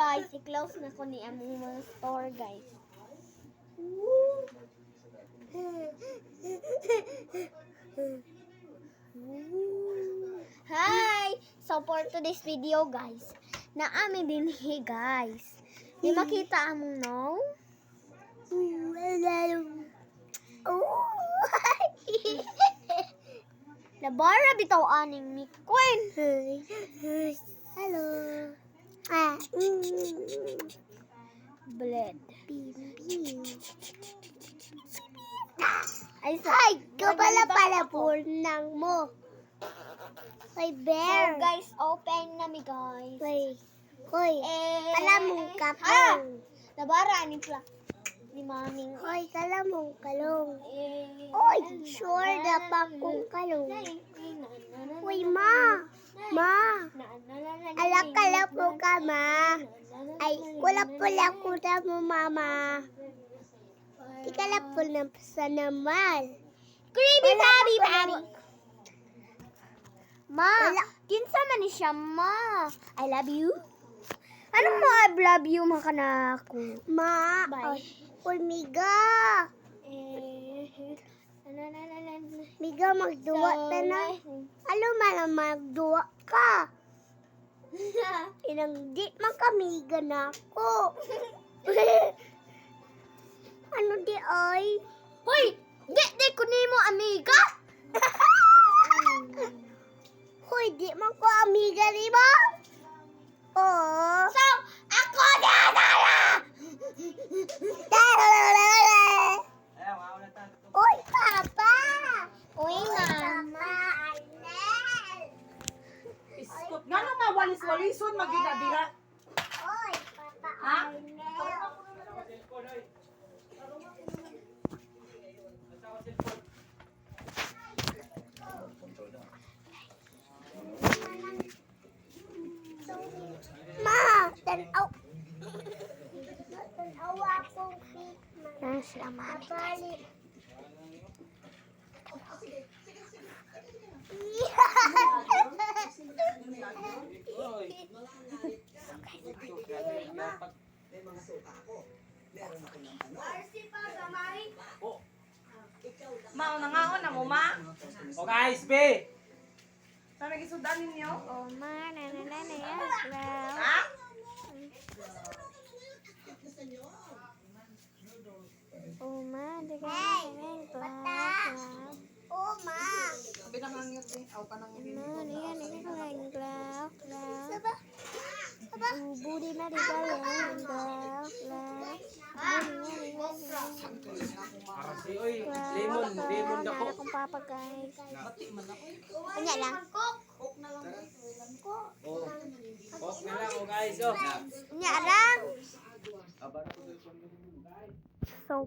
guys, i-close na ko ni among mga store guys. Hi! So for today's video guys, naami din guys. Di makita among no? Labara bitaw aning mikwen. Hello. Bled. Ay, kapala nang mo. Hoy, So bear. guys, open na mi guys. Hoy, kala mong kapong. Labara aning pla. Ni maming. Hoy, kala mong kalong. Eh, Hoy, sure na pa kong kalong. Hoy, ma. Alak-alak mo ka, ma. Ay, kulap-pula ko na mo, mama. Di kalap-pul na sa naman. Creepy Pabi Pabi. Ma, kinsa man ni siya, ma. I love you. Anong mo I love you, makana ako? Ma, Bye. Hoy, Miga. Miga, magduwa ta na. Alam mo na magduwa ka. Inang di man ka, Miga na ako. Ano di ay? Hoy, di ko nimo amiga. Hoy, di man ko amiga, di ba? Oo. So, ako na dala. Uy, Papa! Uy, mama. Papa, Arnel! Iskot nga na mawalis-walisun magdira-dira. Uy, Papa, Ha? Arnel! Ma, tanaw. Tanaw akong fit. Sila mami. Napali. Mauna na mo, ma. O guys, be! Sabi gisudan ninyo? Oh, ma, Ha? Oh, ma, di ka Hey, bata. Oo, ma. Sabi nang hangyot eh. Aw ka nang hindi. Saba. Budi na di ka lang. Arasi, oy! Lemon dako! Akong papa guys. Bati man ako. Kanya lang. Coke na lang. Oh, ok na lang, o guys, oh! Kanya lang. So,